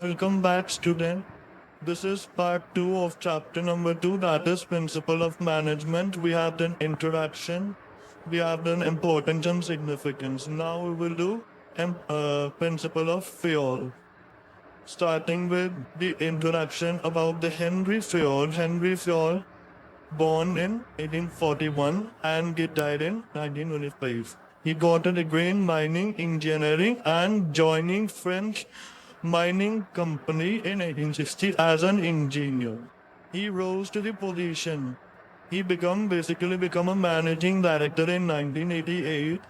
Welcome back, student. This is part 2 of chapter number 2, that is Principle of Management. We have done introduction, we have done importance and significance. Now we will do Principle of Fuel. Starting with the introduction about the Henry Fayol. Henry Fayol, born in 1841 and he died in 1925. He got a degree in mining engineering and joining French mining company in 1860 as an engineer. He rose to the position. He basically become a managing director in 1988.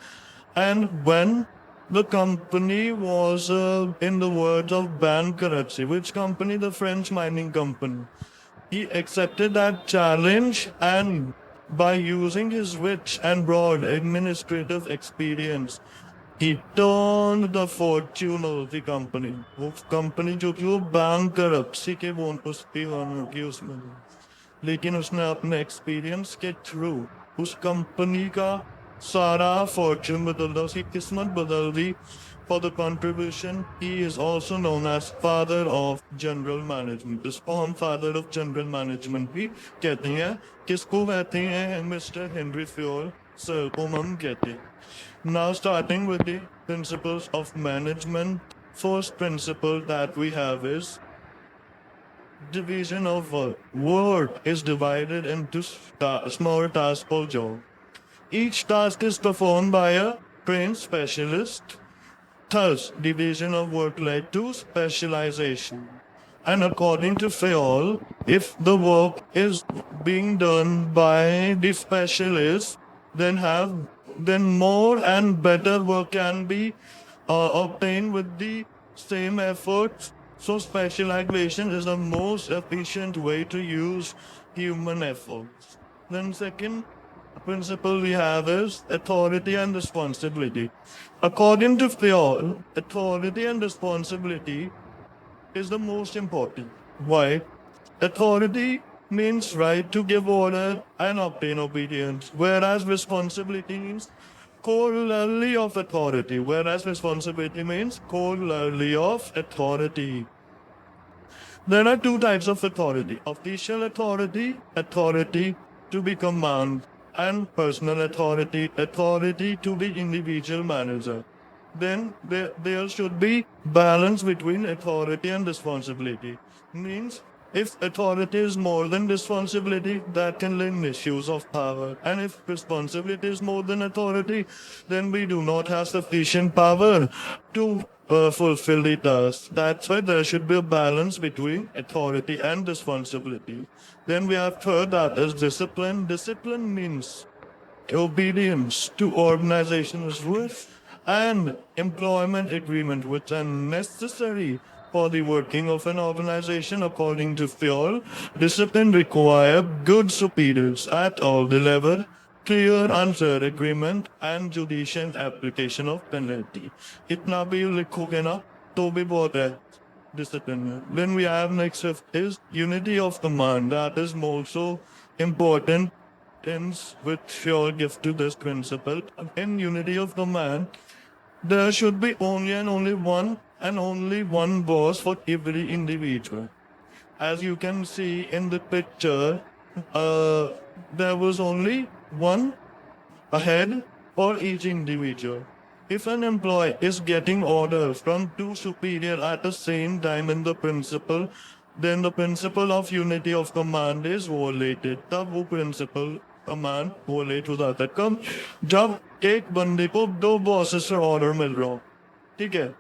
And when the company was in the words of bankruptcy, which company? The French mining company. He accepted that challenge and by using his rich and broad administrative experience, he turned the fortune of the company. वो company जो कि वो bankruptcy के उस पे होने की उसमें, लेकिन उसने अपने एक्सपीरियंस के थ्रू उस कंपनी का सारा फॉर्चून बदल दिया, उसकी किस्मत बदल दी. For the contribution, he is also known as father of general management. इसको हम father of general management भी कहते हैं. किसको कहते हैं? मिस्टर हेनरी फ्योल सर को हम कहते हैं. Now starting with the principles of management, first principle that we have is division of work. Work is divided into small tasks per job. Each task is performed by a trained specialist. Thus, division of work led to specialization. And according to Fayol, if the work is being done by the specialist, then more and better work can be obtained with the same efforts. So specialization is the most efficient way to use human efforts. Then second principle we have is authority and responsibility. According to Fayol, authority and responsibility is the most important. Why? Authority means right to give order and obtain obedience, whereas responsibility means corollary of authority, whereas responsibility means corollary of authority. There are two types of authority: official authority, authority to be command, and personal authority, authority to be individual manager. Then there should be balance between authority and responsibility. Means if authority is more than responsibility, that can lead misuse of power. And if responsibility is more than authority, then we do not have sufficient power to fulfill the task. That's why there should be a balance between authority and responsibility. Then we have third, that is discipline. Discipline means obedience to organization's rules and employment agreement which are necessary for the working of an organization. According to Fayol, discipline require good superiors at all the level, clear and fair agreement and judicial application of penalty. इतना भी लिखोगे ना तो भी बहुत है discipline. Then we have next is unity of command. That is also important with your gift to this principle. In unity of command, there should be only one boss for every individual. As you can see in the picture, there was only one head for each individual. If an employee is getting orders from two superior at the same time in the principle, then the principle of unity of command is violated. तब वो principle command violate हो जाता है. कब? जब एक बंदे को दो bosses से order मिल रहा हो. ठीक है?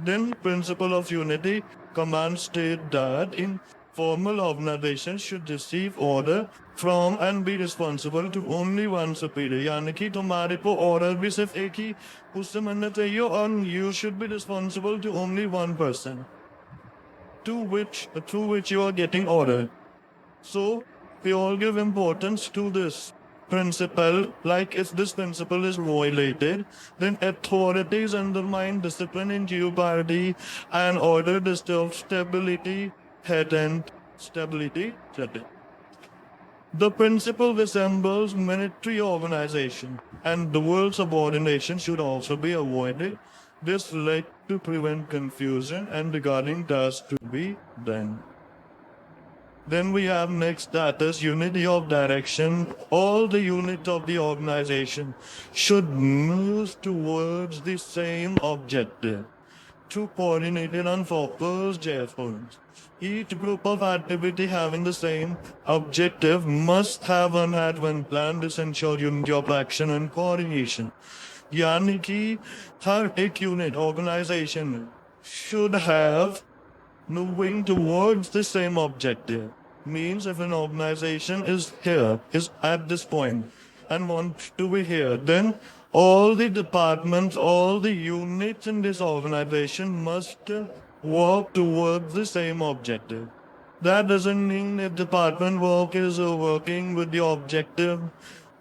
Then principle of unity command state that in formal organizations should receive order from and be responsible to only one superior. यानी कि तुम्हारे को order भी सिर्फ एक ही उससे मिलना चाहिए and you should be responsible to only one person through which you are getting order. So we all give importance to this principle. Like if this principle is violated, then authorities undermine discipline in jeopardy and order disturbs stability, head and stability. The principle resembles military organization and the word subordination should also be avoided. This led to prevent confusion and regarding tasks to be done. Then we have next that is unity of direction. All the units of the organization should move towards the same objective to coordinated and focused efforts. Each group of activity having the same objective must have an advent plan, essential unity of action and coordination. यानी कि हर एक unit organization should have moving towards the same objective. Means if an organization is here, is at this point, and wants to be here, then all the departments, all the units in this organization must work towards the same objective. That doesn't mean if department work is working with the objective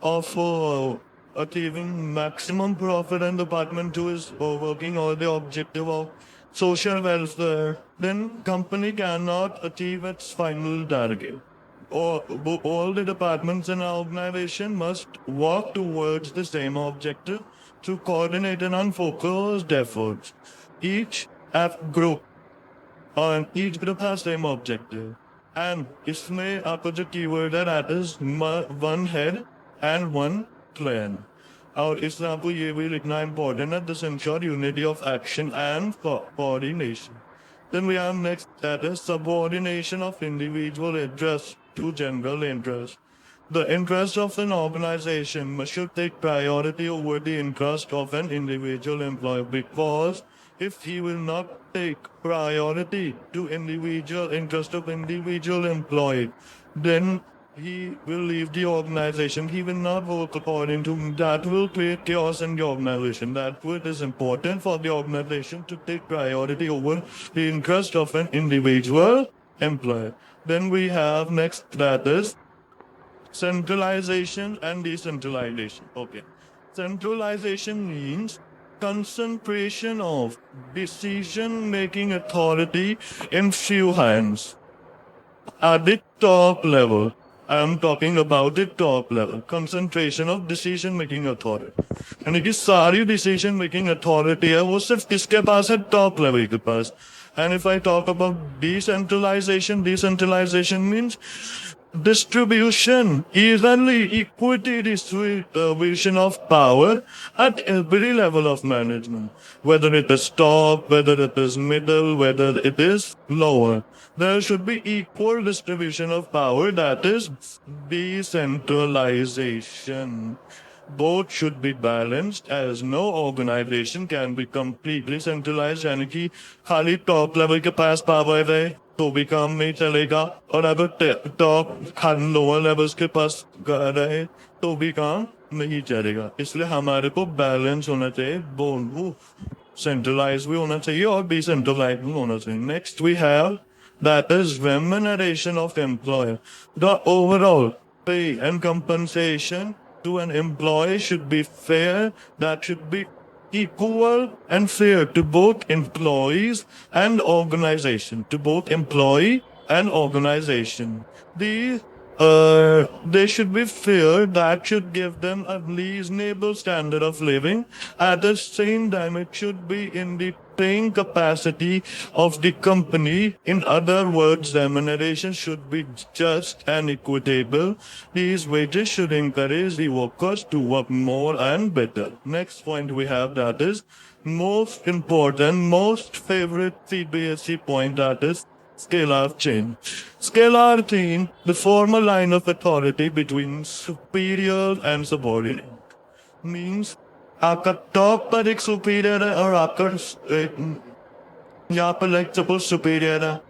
of achieving maximum profit and department 2 is working on the objective of social welfare, then company cannot achieve its final target. All the departments in our organization must work towards the same objective through coordinated and focused efforts. Each group has same objective. And इसमें आपको जो keyword है that is one head and one plan. और इसमें आपको ये भी लिखना important है, this ensure unity of action and coordination. Then we have next that is subordination of individual interest to general interest. The interest of an organization should take priority over the interest of an individual employee, because if he will not take priority to individual interest of individual employee, then he will leave the organization. He will not work according to that will create chaos in the organization. That it is important for the organization to take priority over the interest of an individual employee. Then we have next that is centralization and decentralization. Okay. Centralization means concentration of decision-making authority in few hands. At the top level, I am talking about the top level, concentration of decision-making authority. यानी कि सारी decision-making authority है वो सिर्फ किसके पास है? Top level के पास. And if I talk about decentralization means distribution, equity distribution of power at every level of management, whether it is top, whether it is middle, whether it is lower. There should be equal distribution of power, that is decentralization. Both should be balanced, as no organization can be completely centralized, यानी कि खाली top level के पास power है तो भी काम नहीं चलेगा, और अगर top lower levels के पास रहे तो भी काम नहीं चलेगा. इसलिए हमारे को balance होना चाहिए, बोल centralized भी होना चाहिए और decentralized भी होना चाहिए. Next we have that is remuneration of employer. The overall pay and compensation to an employee should be fair, that should be equal and fair to both employees and organization, to both employee and organization. They should be fair, that should give them a reasonable standard of living. At the same time, it should be in the paying capacity of the company. In other words, remuneration should be just and equitable. These wages should encourage the workers to work more and better. Next point we have that is most important, most favorite CBSE point, that is scalar chain. Scalar chain, the formal line of authority between superior and subordinate, means आपका top पर एक superior है और आपका यहाँ पर like suppose superior है,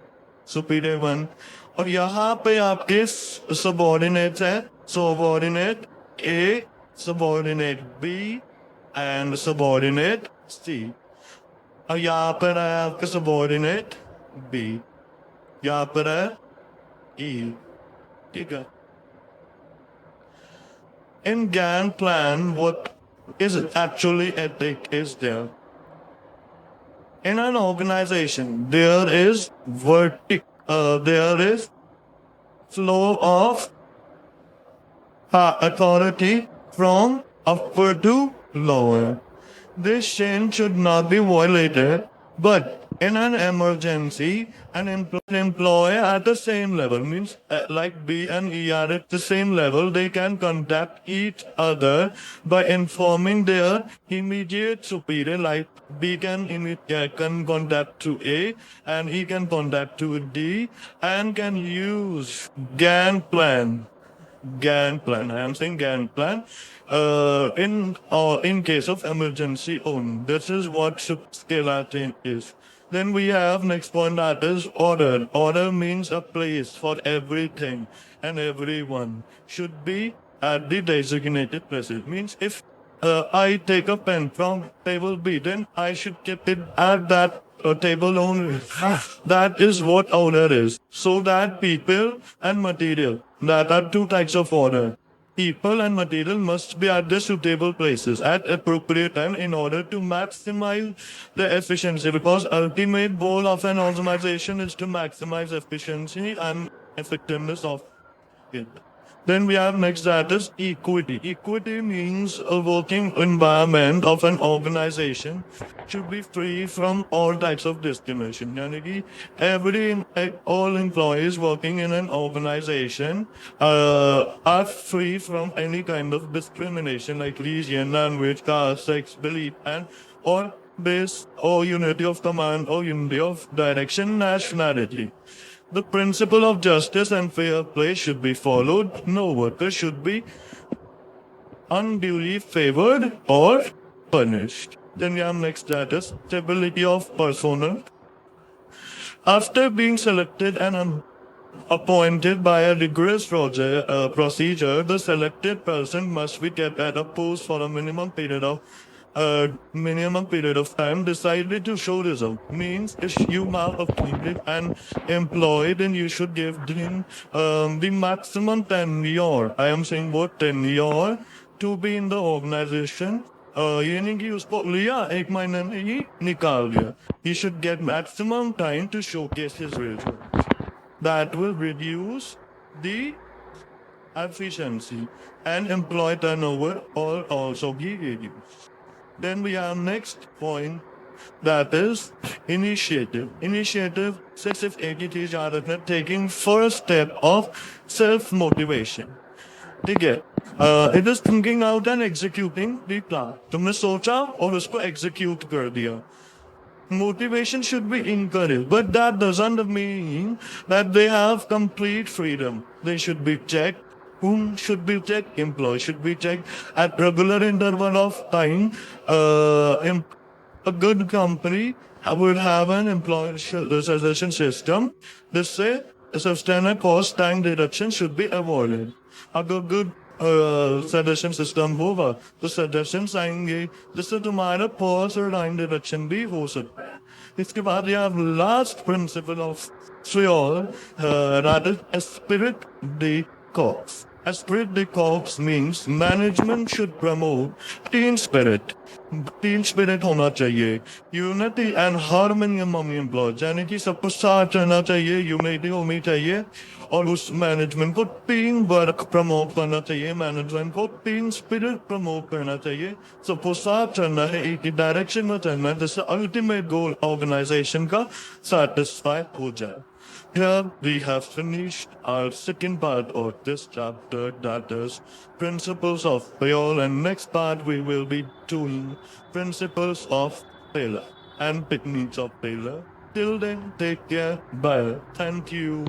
superior 1, और यहाँ पे आपके सबऑर्डिनेट्स है, subordinate A, subordinate B and subordinate C, और यहाँ पर है आपका सबऑर्डिनेट B, यहाँ पर है E. ठीक है. In GAN plan, what is actually ethic is there. In an organization, there is flow of authority from upper to lower. This chain should not be violated But in an emergency, an employee at the same level means like B and E are at the same level, they can contact each other by informing their immediate superior. Like B can contact to A and he can contact to D and can use GAN plan. GAN plan. I am saying GAN plan. In case of emergency only. This is what skeleton is. Then we have next point, that is order. Order means a place for everything and everyone should be at the designated place. It means if I take a pen from table B, then I should keep it at that table only. That is what order is. So that people and material, that are two types of order. People and material must be at the suitable places at appropriate time in order to maximize the efficiency, because ultimate goal of an organization is to maximize efficiency and effectiveness of it. Then we have next, that is equity. Equity means a working environment of an organization should be free from all types of discrimination. Yani ki all employees working in an organization are free from any kind of discrimination like religion, language, caste, sex, belief, and or base or unity of command or unity of direction, nationality. The principle of justice and fair play should be followed. No worker should be unduly favored or punished. Then we have next, that is stability of personnel. After being selected and appointed by a rigorous procedure, the selected person must be kept at a post for a minimum period of time decided to show result. Means if you have appointed an employee, then you should give them the maximum tenure. I am saying what tenure to be in the organization. ये नहीं कि उसको लिया एक महीने में ही निकाल दिया. He should get maximum time to showcase his results. That will reduce the efficiency and employee turnover or also be reduced. Then we have next point, that is initiative. Initiative सिर्फ एक ही चीज याद रखना, taking first step of self-motivation. ठीक है, it is thinking out and executing the plan. तुमने सोचा और उसको execute कर दिया. Motivation should be encouraged, but that doesn't mean that they have complete freedom. They should be checked. Whom should be checked? Employees should be checked at regular interval of time. A good company would have an employee suggestion system. This say substantial cost time reduction should be avoided. A good suggestion system होगा तो suggestions आएंगे जिससे तुम्हारा cost और time reduction भी हो सकता है. इसके बाद you have last principle of Suyol, that is esprit de corps. Esprit de corps means management should promote team spirit. Team spirit होना चाहिए. Unity and harmony among employees. यानी कि सबको साथ रहना चाहिए, unity होनी चाहिए और उस मैनेजमेंट को टीम वर्क प्रमोट करना चाहिए, मैनेजमेंट को टीम स्पिरिट प्रमोट करना चाहिए. सबको साथ चलना है, एक ही डायरेक्शन में चलना है जिससे अल्टीमेट गोल ऑर्गेनाइजेशन का सेटिस्फाई हो जाए. Here we have finished our second part of this chapter, that is principles of Payol, and next part we will be doing principles of Taylor and techniques of Taylor. Till then, take care. Bye. Thank you.